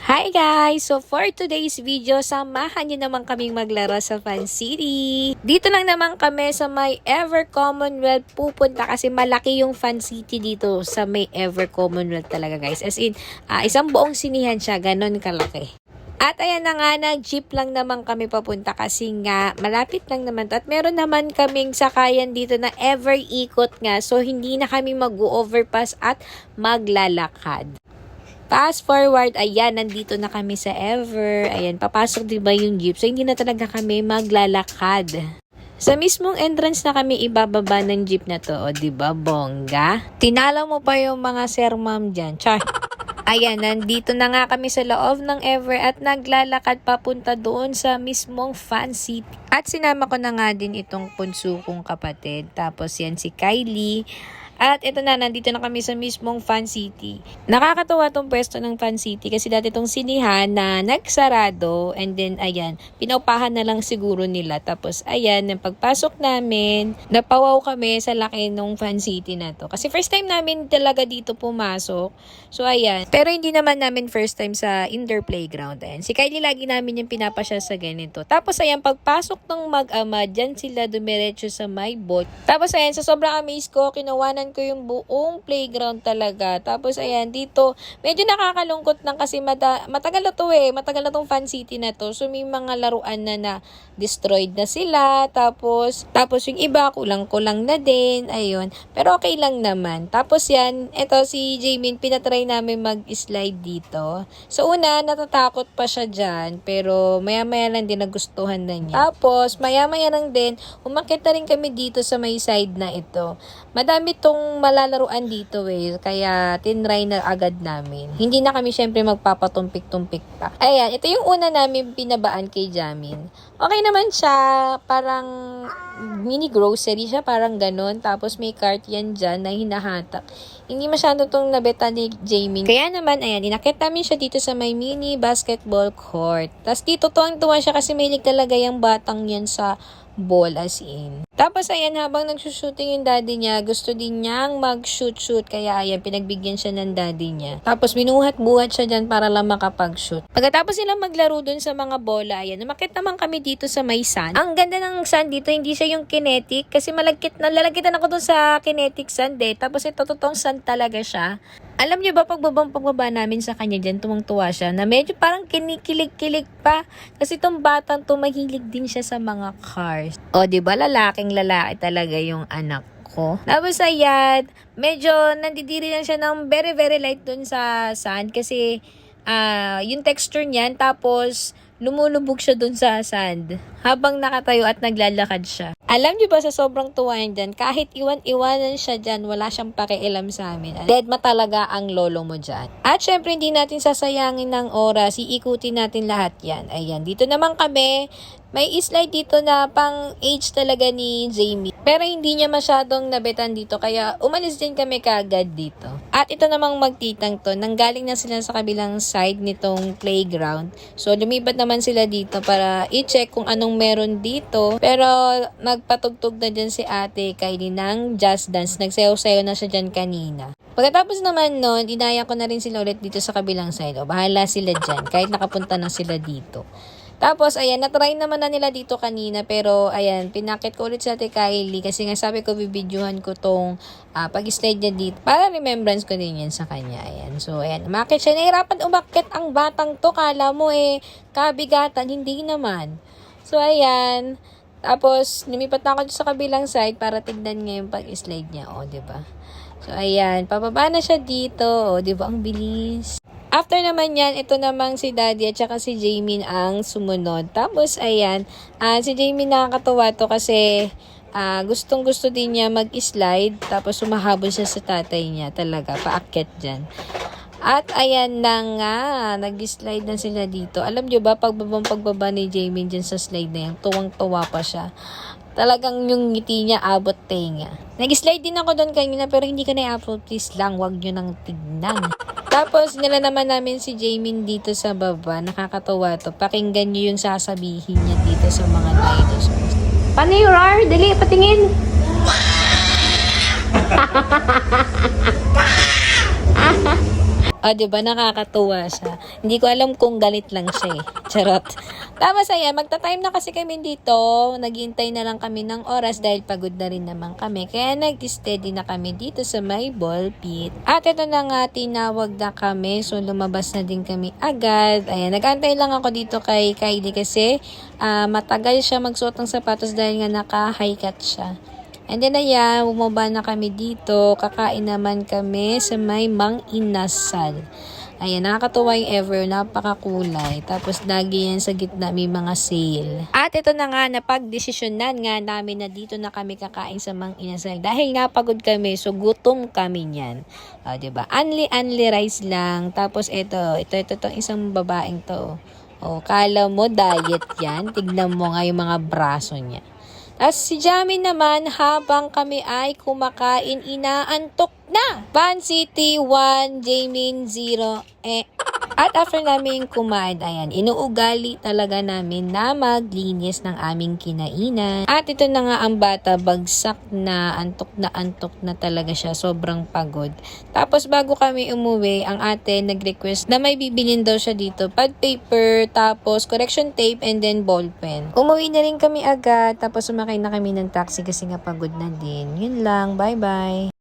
Hi guys! So for today's video, samahan niyo naman kaming maglaro sa Fun City. Dito lang naman kami sa may Ever Commonwealth pupunta kasi malaki yung Fun City dito sa may Ever Commonwealth talaga guys. As in, isang buong sinihan siya, ganon kalaki. At ayan na nga, nag-jeep lang naman kami papunta kasi nga malapit lang naman to. At meron naman kaming sakayan dito na Ever Ikot nga. So hindi na kami mag-overpass at maglalakad. Fast forward, ayan, nandito na kami sa Ever. Ayan, papasok diba yung jeep? So, hindi na talaga kami maglalakad. Sa mismong entrance na kami ibababa ng jeep na to. O, diba, bongga? Tinalaw mo pa yung mga sir ma'am dyan. Char. Ayan, nandito na nga kami sa loob ng Ever at naglalakad papunta doon sa mismong Fun City. At sinama ko na nga din itong punso kong kapatid. Tapos yan si Kylie. At ito na, nandito na kami sa mismong Fun City. Nakakatuwa tong pwesto ng Fun City kasi dati tong sinihan na nagsarado and then ayan, pinaupahan na lang siguro nila. Tapos ayan, nang pagpasok namin, napawaw kami sa laki ng Fun City na to. Kasi first time namin talaga dito pumasok. So ayan, pero hindi naman namin first time sa indoor playground. Ayan, si Kylie lagi namin yung pinapasya sa ganito. Tapos ayan, pagpasok ng mag-ama, dyan sila dumiretso sa may boat. Tapos ayan, sa sobrang amaze ko, kinawanan ko yung buong playground talaga. Tapos ayan, dito medyo nakakalungkot lang kasi matagal na to matagal na tong Fun City na to. So may mga laruan na destroyed na sila. Tapos yung iba kulang-kulang na din. Ayun. Pero okay lang naman. Tapos yan, eto si Jamin, pinatry namin mag-slide dito. So una, natatakot pa siya dyan. Pero maya-maya lang din nagustuhan na niya. Tapos maya-maya lang din, umakyat na rin kami dito sa may side na ito. Madami tong malalaruan dito kaya tinry na agad namin. Hindi na kami syempre magpapatumpik-tumpik pa. Ayan, ito yung una namin pinabaan kay Jamin. Okay naman siya, parang mini grocery siya, parang ganun. Tapos may cart yan dyan na hinahatak. Hindi masyado tong nabeta ni Jamin. Kaya naman, ayan, inakit namin siya dito sa may mini basketball court. Tapos dito tuwang-tuwa siya kasi mahilig talaga yung batang yan sa ball as in. Tapos ayan, habang nagsushooting yung daddy niya, gusto din niyang mag-shoot. Kaya ayan, pinagbigyan siya ng daddy niya. Tapos binuhat-buhat siya dyan para lang makapag-shoot. Pagkatapos sila maglaro dun sa mga bola, ayan, umakit naman kami dito sa may sand. Ang ganda ng sand dito, hindi siya yung kinetic. Kasi lalagkitan ako dun sa kinetic sand Tapos ito, totoong sand talaga siya. Alam niyo ba, pagbaba namin sa kanya dyan, tumang-tuwa siya na medyo parang kinikilig-kilig pa. Kasi itong batang mahilig din siya sa mga cars. O, diba, lalaki talaga yung anak ko. Tapos ayan, medyo nandidiri lang siya ng very, very light dun sa sand. Kasi yung texture niyan, tapos lumulubog siya dun sa sand habang nakatayo at naglalakad siya. Alam niyo ba, sa sobrang tuwa niya dyan, kahit iwanan siya dyan, wala siyang pakialam sa amin. Deadma talaga ang lolo mo dyan. At syempre, hindi natin sasayangin ng oras, iikutin natin lahat yan. Ayan, dito naman kami. May slide dito na pang age talaga ni Jamie. Pero hindi niya masyadong nabetan dito, kaya umalis din kami kaagad dito. At ito namang magtitang to, nanggaling na sila sa kabilang side nitong playground. So, lumipat naman sila dito para i-check kung anong meron dito. Pero, nagpatugtog na dyan si ate Kylie ng Just Dance. Nagsayaw-sayaw na siya dyan kanina. Pagkatapos naman nun, inaya ko na rin sila ulit dito sa kabilang side. O, bahala sila dyan, kahit nakapunta na sila dito. Tapos, ayan, natry naman na nila dito kanina. Pero, ayan, pinakit ko ulit sa ate Kylie. Kasi nga sabi ko, bibidyohan ko tong pag-slide niya dito. Para remembrance ko din yan sa kanya. Ayan. So, ayan, umakit siya. Nahirapan umakit ang batang to. Kala mo kabigatan. Hindi naman. So, ayan. Tapos, lumipat na ako sa kabilang side para tignan nga yung pag-slide niya. O, diba? So, ayan. Pababa na siya dito. O, diba? Ang bilis. After naman yan, ito namang si Daddy at saka si Jamin ang sumunod. Tapos, ayan, si Jamin nakakatuwa to kasi gustong-gusto din niya mag-slide. Tapos, sumahabol siya sa tatay niya talaga, paakyat dyan. At ayan na nga, nag-slide na sila dito. Alam niyo ba, pagbaba ni Jamin dyan sa slide na yan, tuwang-tuwa pa siya. Talagang yung ngiti niya abot tenga. Nag-slide din ako doon kanina pero hindi ka na-upload. Please lang, wag nyo nang tignan. Tapos, nila naman namin si Jamin dito sa baba. Nakakatawa to. Pakinggan nyo yung sasabihin niya dito sa mga dinosaurs. Paano yung roar? Dali, patingin. 'Di ba nakakatuwa siya. Hindi ko alam kung galit lang siya eh. Charot. Tapos ayan, magta-time na kasi kami dito. Naghihintay na lang kami ng oras dahil pagod na rin naman kami. Kaya nag-steady na kami dito sa may ball pit. At ito na nga, tinawag na kami. So lumabas na din kami agad. Ayan, nag-antay lang ako dito kay Kylie kasi matagal siya magsuot ng sapatos dahil nga naka-high cut siya. And then ayan, bumaba na kami dito. Kakain naman kami sa may Mang Inasal. Ayan, nakakatuwa yung ever. Napakakulay. Tapos lagi yan sa gitna may mga sale. At ito na nga, napag-desisyonan nga namin na dito na kami kakain sa Mang Inasal. Dahil napagod kami, so gutom kami niyan. Diba? Only rice lang. Tapos ito isang babaeng to. Kala mo diet yan. Tignan mo nga yung mga braso niya. At si Jamin naman, habang kami ay kumakain, inaantok na. Pan City 1, Jamin 0. At after namin kumain, ayan, inuugali talaga namin na maglinis ng aming kinainan. At ito na nga ang bata, bagsak na antok na talaga siya. Sobrang pagod. Tapos bago kami umuwi, ang ate nag-request na may bibilin daw siya dito. Pad paper, tapos correction tape, and then ball pen. Umuwi na rin kami agad, tapos sumakay na kami ng taxi kasi nga pagod na din. Yun lang, bye-bye.